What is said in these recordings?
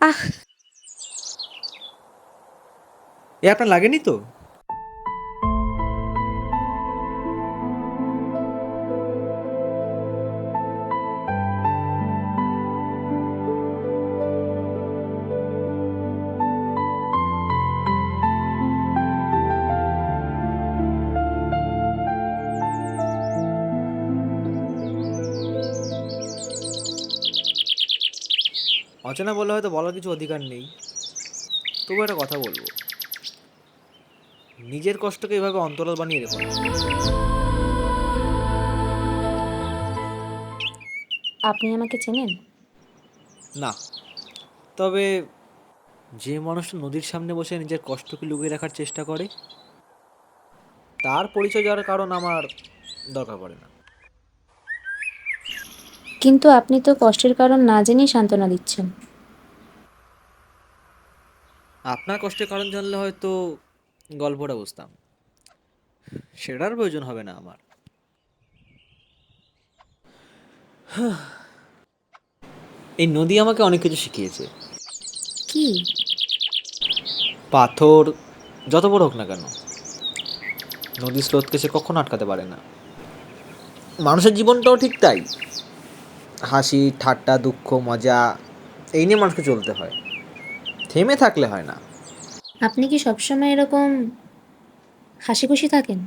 আহ, এ আপনার লাগেনি তো? অচেনা বলে হয়তো বলার কিছু অধিকার নেই, তবু একটা কথা বলবো। নিজের কষ্টকে এভাবে অন্তরাল বানিয়ে রেখো না। আপনি আমাকে চেনেন? না, তবে যে মানুষটা নদীর সামনে বসে নিজের কষ্টকে লুকিয়ে রাখার চেষ্টা করে, তার পরিচয় যাওয়ার কারণ আমার দরকার পড়ে না। কিন্তু আপনি তো কষ্টের কারণ না জেনেই সান্ত্বনা দিচ্ছেন। আপনার কষ্টের কারণ জানলে হয়তো গল্পটা বুঝতাম, সেটার প্রয়োজন হবে না আমার। এই নদী আমাকে অনেক কিছু শিখিয়েছে। কি? পাথর যত বড় হোক না কেন, নদীর স্রোতকে সে কখনো আটকাতে পারে না। মানুষের জীবনটাও ঠিক তাই। হাসি, ঠাট্টা, দুঃখ, মজা, এই নিয়ে মানুষকে চলতে হয়, থেমে থাকলে হয় না। আপনি কি সবসময় এরকম হাসি খুশি থাকেন?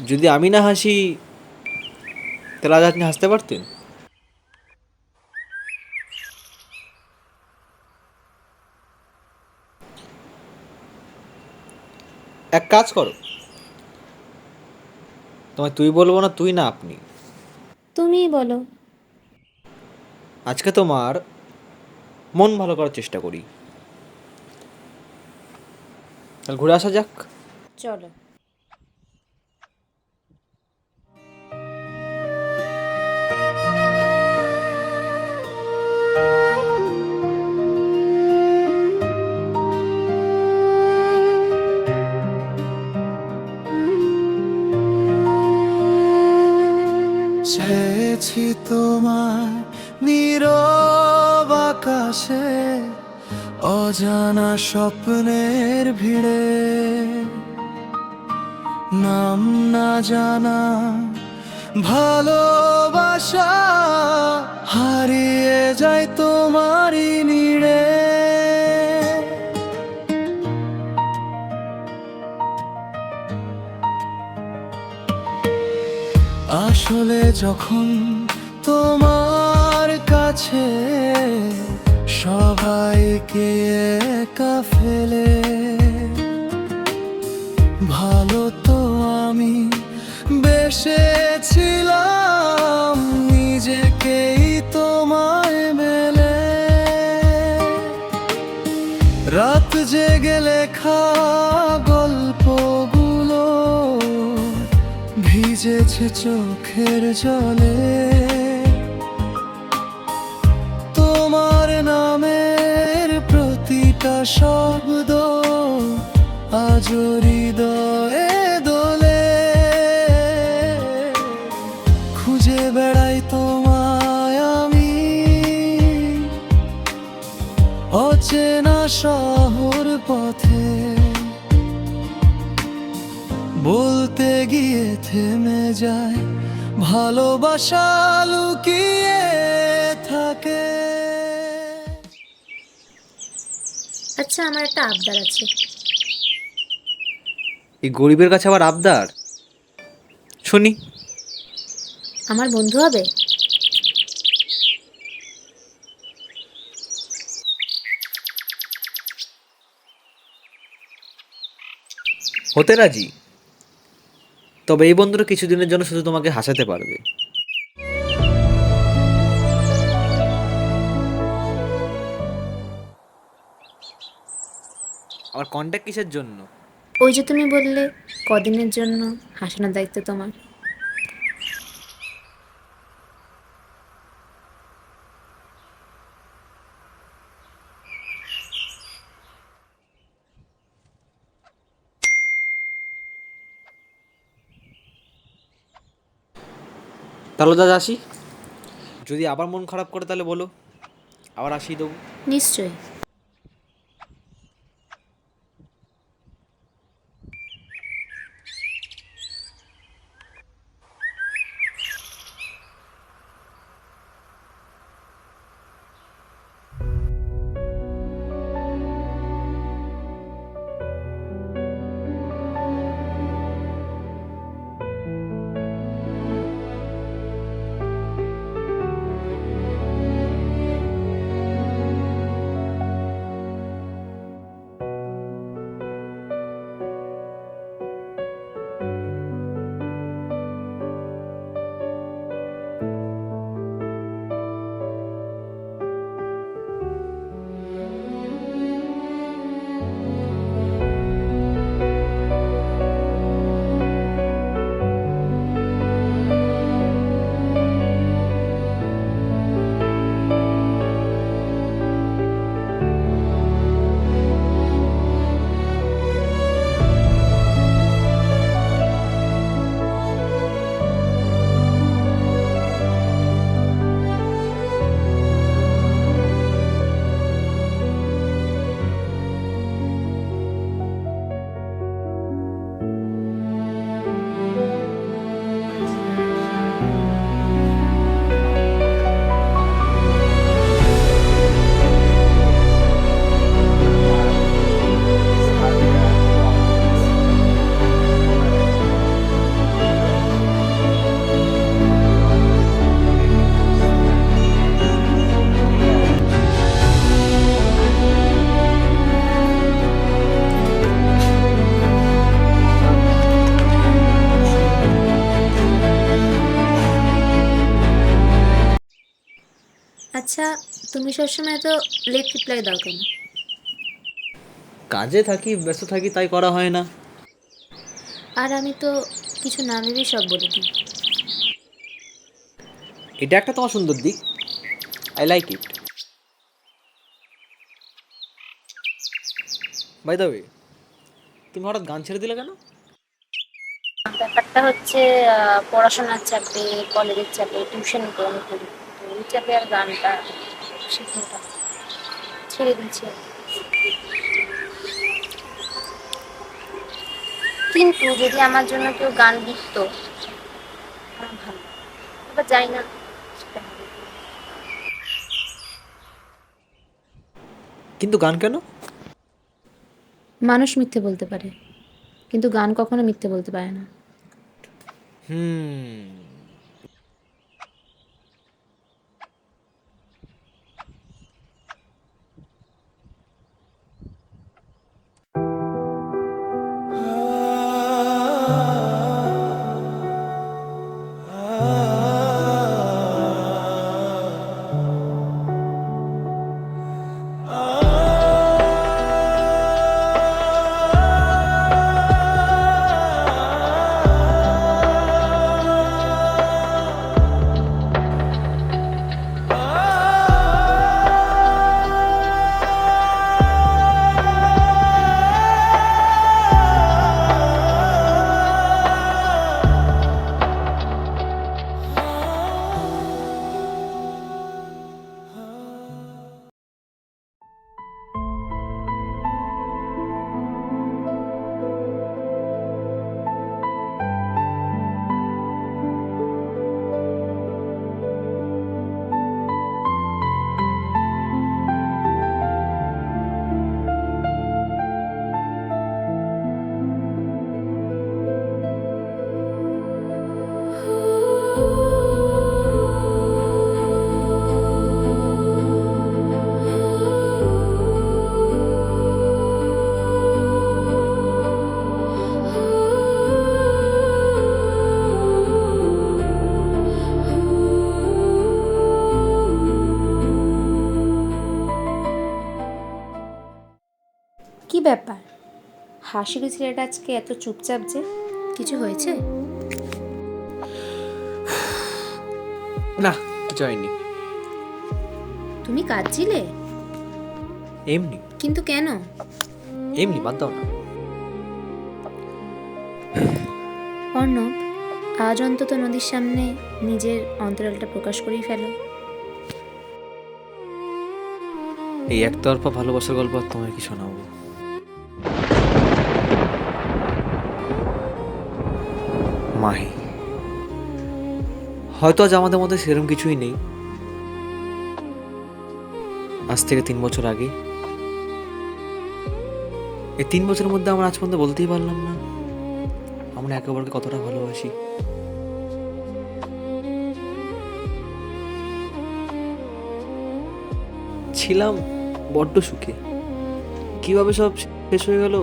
যদি আমি না হাসি, তাহলে আজ আপনি হাসতে পারতেন? এক কাজ করো, তোমায় তুই বলবো না, তুই না আপনি। তুমিই বলো। আজকে তোমার মন ভালো করার চেষ্টা করি, তাহলে ঘুরে আসা যাক। চলো। চেয়েছি তোমার নীরব আকাশে, অজানা স্বপ্নের ভিড়ে, নাম না জানা ভালোবাসা হারিয়ে যায় তোমারই নিড়ে। আসলে যখন তোমার কাছে সবাইকে একা ফেলে, ভালো তো আমি বেসেছিলাম নিজেকেই তোমায় মেলে। রাত জেগে লেখা গল্পগুলো ভিজেছে চোখের জলে, তোমার নামের প্রতিটা শব্দ আজ হৃদয়ে দোলে। খুঁজে বেড়াই তোমায় আমি অচেনা শহর পথে, বলতে গিয়ে থেমে যায় ভালোবাসা লুকিয়ে থাকে। আচ্ছা, আমার একটা আবদার আছে। এই গরিবের কাছে আবার আবদার? শুনি। আমার বন্ধু হবে? হতে রাজি, তবে এই বন্ধুটা কিছুদিনের জন্য শুধু তোমাকে হাসাতে পারবে। আবার কন্ট্যাক্ট কিসের জন্য? ওই যে তুমি বললে কদিনের জন্য হাসানোর দায়িত্ব তোমার। তাহলে দাদা আসি, যদি আবার মন খারাপ করে তাহলে বলো, আবার আসিয়ে দেবো। নিশ্চয়ই। আচ্ছা, তুমি সবসময় এত লেট রিপ্লাই দাও কেন? কাজে থাকি, ব্যস্ত থাকি, তাই করা হয় না। আর আমি তো কিছু না ভেবেই সব বলে দিই। এটা একটা তোমার সুন্দর দিক, I like it. By the way, তুমি হঠাৎ গান ছেড়ে দিলে কেন? ব্যাপারটা হচ্ছে পড়াশোনার চাপে, কলেজের চাপে, টিউশন কম করি, তো ওই চাপে আর গানটা শেখাটা ছেড়ে দিচ্ছি আর কি। কিন্তু যদি আমার জন্য কেউ গান লিখতো আমার ভালো, এবার যাই না সেটা হবে। কিন্তু গান কেন? মানুষ মিথ্যে বলতে পারে, কিন্তু গান কখনো মিথ্যে বলতে পারে না। হুম। কি ব্যাপার, হাসির ছেলেটা আজকে এত চুপচাপ যে? কিছু হয়েছে? না, কিছু হয়নি। তুমি কাঁদছিলে? এমনি কিন্তু কেন? এমনি, বাদ দাও না। অর্ণব, আজ অন্তত নদীর সামনে নিজের অন্তরালটা প্রকাশ করেই ফেলো। এই একতরফা ভালোবাসার গল্প আর তোমায় কি শোনাবো। মাহি, হয়তো আজ আমাদের মধ্যে সেরকম কিছুই নেই। আজ থেকে 3 বছর আগে, এই 3 বছরের মধ্যে আমরা আজ পর্যন্ত বলতেই পারলাম না আমরা একে অপরকে কতটা ভালোবাসি। ছিলাম বড্ড সুখে, কিভাবে সব শেষ হয়ে গেল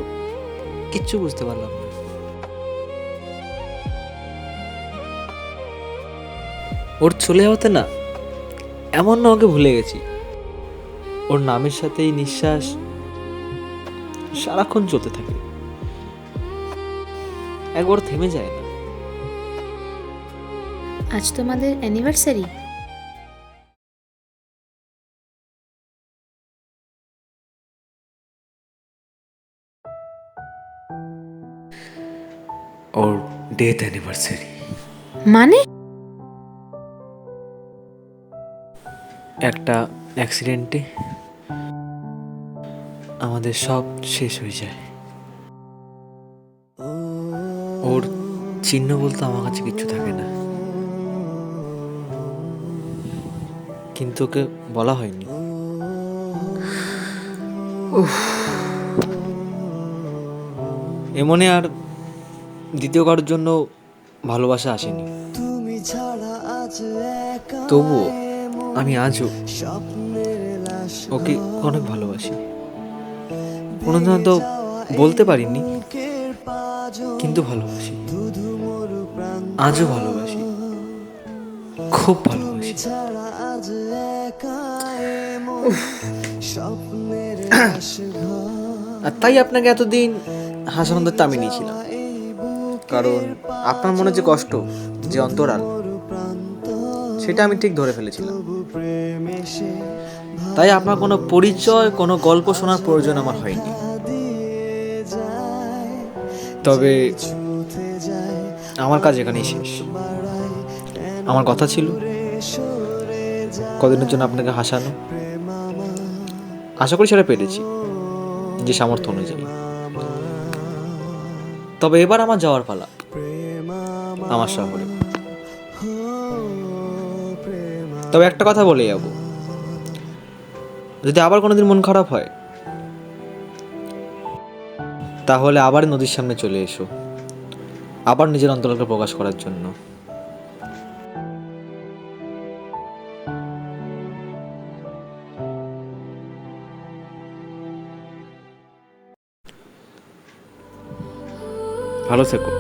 কিচ্ছু বুঝতে পারলাম না। ওর চলে যাওয়াতে না, এমন না ওকে ভুলে গেছি, ওর নামের সাথে এই নিঃশ্বাস সারাক্ষণ চলতে থাকে, একবার থেমে যায় না। আজ তোমাদের অ্যানিভার্সারি? ওর ডেথ অ্যানিভার্সারি। মানে? একটা অ্যাক্সিডেন্টে আমাদের সব শেষ হয়ে যায়। ওর চিহ্ন বলতে আমার কাছে কিচ্ছু থাকে না, কিন্তু ওকে বলা হয়নি। এমনে আর দ্বিতীয় কারোর জন্য ভালোবাসা আসেনি। তবুও আমি আজও ওকে অনেক ভালোবাসি। কোনোদিন তো বলতে পারিনি, কিন্তু ভালোবাসি, আজও ভালোবাসি, খুব ভালোবাসি। আর তাই আপনাকে এতদিন হাসানোর আমি নিয়েছিলাম, কারণ আপনার মনে যে কষ্ট, যে অন্তরাল, সেটা আমি ঠিক ধরে ফেলেছিলাম। তাই আপনার কোনো পরিচয়, কোনো গল্প শোনার প্রয়োজন আমার হয়নি। তবে আমার কাজ এখানেই শেষ। আমার কথা ছিল কদিনের জন্য আপনাকে হাসানো, আশা করি সেটা পেরেছি যে সামর্থ্য অনুযায়ী। তবে এবার আমার যাওয়ার পালা, আমার শহরে। তবে একটা কথা বলে যাব, যদি আবার কোনোদিন মন খারাপ হয় তাহলে আবার নদীর সামনে চলে এসো, আবার নিজের অন্তরালকে প্রকাশ করার জন্য। ভালো থেকো।